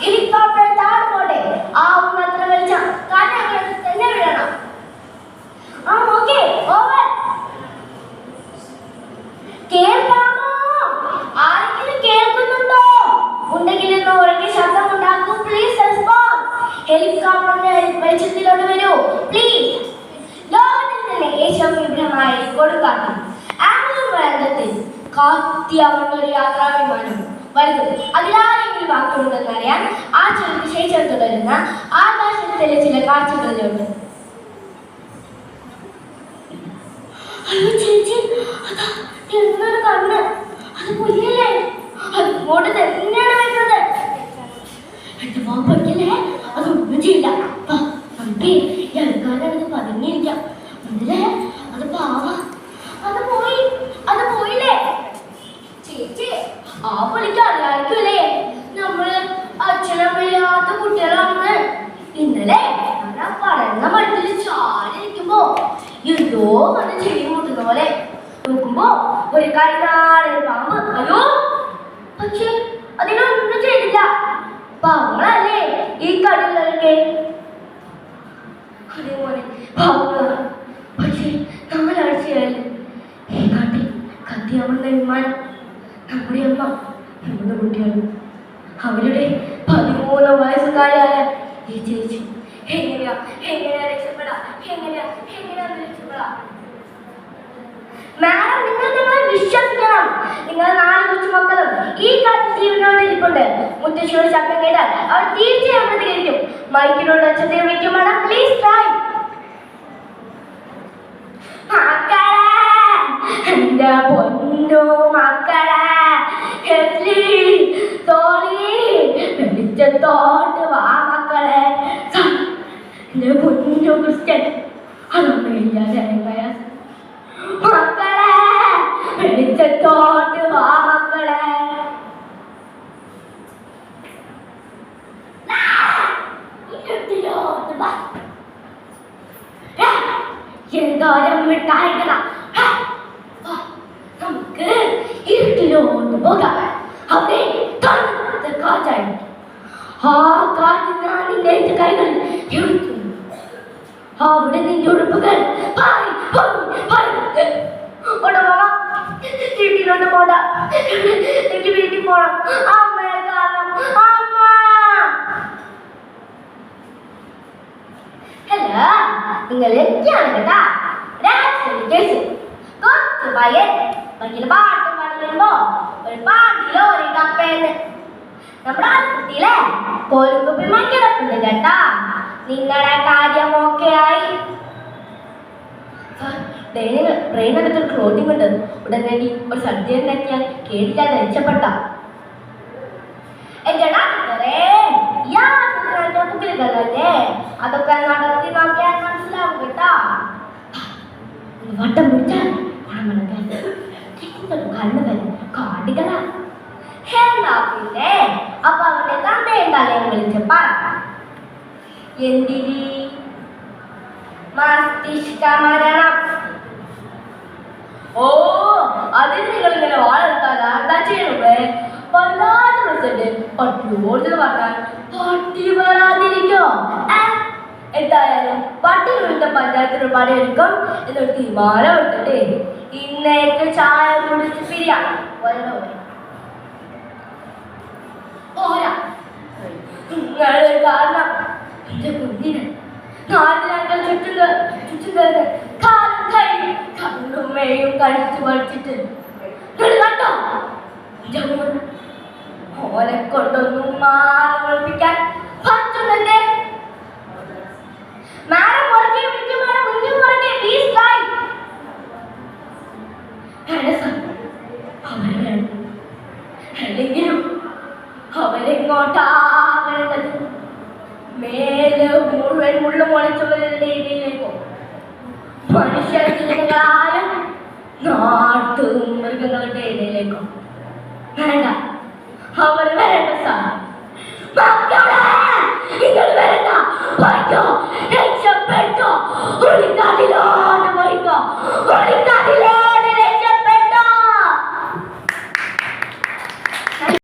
Helicopter താഴെ പോട്ടെ. ആവുന്നത്ര വെളിച്ചം കാറ്റങ്ങൾ തന്നെ വിടണം. Okay, over. കേൾക്കാമോ? ആരെങ്കിലും കേൾക്കുന്നുണ്ടോ? ഉണ്ടെങ്കിൽ ഒന്ന് ഉറക്കെ ശബ്ദം ഉണ്ടാക്കൂ. Please respond. ഹെലികോപ്റ്ററിന്റെ വെളിച്ചത്തിലോട്ട് വരൂ പ്ലീസ്. ലോകത്തിൽ തന്നെ ഏറ്റവും വിഭ്രമായ കൊടുക്കാട്ടി ആംഗ്ലോ വേണ്ടത്തിൽ കാത്തിയാവുന്ന ഒരു യാത്രാ വിമാനം വരുന്നു. അതിലാരെങ്കിലും വാക്കുണ്ടെന്ന് അറിയാൻ ആ ശേഷം തുടരുന്ന ആകാശത്തിലെ ചില കാഴ്ചകളിലുണ്ട്. അയ്യോ ചേച്ചി, അതാ എന്നൊരു കണ്ണ്. അത് പുലിയല്ലേ? അത് ഇങ്ങോട്ട് തന്നെയാണ് വരുന്നത്. എന്റെ മോൻ പഠിക്കല്ലേ? അതൊന്നും ചെയ്യില്ല. നമുക്ക് ഇറക്കാനത് പതുങ്ങിയിരിക്കാം. അല്ലേ? അത് പാവ. അത് പോയില്ലേ ചേച്ചി? ആ പുള്ളിക്ക് അറിയാമായിരിക്കുമല്ലേ നമ്മള് അച്ഛനമ്മയില്ലാത്ത കുട്ടികളാണ്. ഇന്നലെ ഞാൻ പറയുന്ന മരത്തിൽ ചാടിയിരിക്കുമ്പോ എന്തോ വന്ന് ചെടി മുട്ടുന്ന പോലെ നോക്കുമ്പോ ഒരു കരിനാടൻ പാമ്പ്. അയ്യോ, പക്ഷെ അതിനൊന്നും ചെയ്തില്ല. പാവങ്ങളല്ലേ ഈ കടലൊക്കെ. അതേപോലെ പാവങ്ങളാണ്. പക്ഷെ നമ്മളാഴ്ചയായാലും ഈ കാട്ടിൽ കത്തിയാവുന്ന വിമാനം നമ്മുടെ അമ്മ 3 കുട്ടികളും അവരുടെ 13 വയസ്സുകാരായ ഈ ചേച്ചി എങ്ങനെയാ രക്ഷപ്പെടാ? മാഡം, നിങ്ങൾ വിശ്വസിക്കണം. നിങ്ങൾ 4 കൊച്ചുമക്കളും ഈ കാട്ടിൽ ജീവനോടെ ഇരിപ്പുണ്ട്. മുത്തശ്ശിയോട് ശബ്ദം കേട്ടാൽ അവർ തീർച്ചയായും പ്രതികരിക്കും. മൈക്കിനോട് അച്ഛനെ വിളിക്കും. Madam please try. എന്റെ പൊന്നു മക്കളെ, വെളിച്ചത്തോട്ട് വാ മക്കളെ. എന്റെ പൊന്നു ക്രിസ്ത്യൻ, അതൊന്നുമില്ലാതെ മക്കളെ, വെളിച്ചത്തോട്ട് വാ മക്കളെ. എന്തോരം മിഠായികളാ. നമുക്ക് ഇരുട്ടിലോട്ട് പോകാം. അവിടെ തണുത്ത കാറ്റായി. ആ കാറ്റ് ഞാൻ നിന്റെ കൈകളിൽ എടുത്തു. അവിടെ നിന്റെ ഉടുപ്പുകൾ വീട്ടിലോട്ട് പോണ്ട. എനിക്ക് വീട്ടിൽ പോണം. അമ്മയെ കാണണം. അമ്മ. ഹലോ, നിങ്ങൾ എനിക്കാണ് കേട്ടാ. കുറച്ച് ഭയങ്കര പാട്ടും പാടി വരുമ്പോ ഒരു പാട്ടിലോ ഒരു കപ്പേന്ന് നമ്മുടെ ആശുപത്രിയിലെ കോലുകുപ്പിമാൻ കിടപ്പുണ്ട് കേട്ടാ. നിങ്ങളുടെ കാര്യം ഓക്കെ ആയി? ട്രെയിനകത്തൊരു ക്ലോട്ടിംഗ് ഉണ്ട്. ഉടനടി ഒരു സദ്യ ഉണ്ടാക്കിയാൽ കേട്ടില്ലാതെ രക്ഷപ്പെട്ട. അതൊക്കെ നടത്തി നോക്കിയാൽ മനസ്സിലാവും കേട്ടാ. വട്ടം പിടിച്ചാൽ കാടികളാ. എന്നാ പിന്നെ അപ്പൊ അവന്റെ തന്തയുണ്ടാലേ വിളിച്ച് പറ. എന്തിരി മസ്തിഷ്ക മരണം? ഓ, അതിന് നിങ്ങൾ ഇങ്ങനെ വളർത്താൻ എന്താ ചെയ്യണേ? വല്ലാതെ വിളിച്ചിട്ട് പട്ടിയോട് പറഞ്ഞാൽ പട്ടി വരാതിരിക്കോ? എന്തായാലും പട്ടി വീട്ട പഞ്ചായത്തിന് പണിയെടുക്കും എന്നൊരു തീരുമാനം എടുത്തിട്ട് ഇന്നേക്ക് ചായ കുടിച്ച് പിരിയാം. പോരാ, നിങ്ങളൊരു കാരണം എന്റെ കുഞ്ഞിന് നാട്ടിലാക്കൾ ചുറ്റുന്നത് കാലും കൈയും കണ്ണുമ്മയും കഴിച്ചു പഠിച്ചിട്ട് കണ്ടോ? ഓനെ കൊണ്ടൊന്നും മാനൊളിപ്പിക്കാൻ പറ്റുന്നുണ്ട്. മാഡം പുറകെ വിളിക്കും. മാഡം മുന്നിൽ പുറകെ പ്ലീസ് ട്രൈ. അല്ലെങ്കിലും അവരെങ്ങോട്ടാ വേണ്ടത്? മേല് മുഴുവൻ മുള്ളു മുളച്ചവരുടെ ഇടയിലേക്കോ? മനുഷ്യജീവികളായ നാട്ടു മൃഗങ്ങളുടെ ഇടയിലേക്കോ? വേണ്ട, അവർ വരേണ്ട സാർ. നിങ്ങൾ വരണ്ട.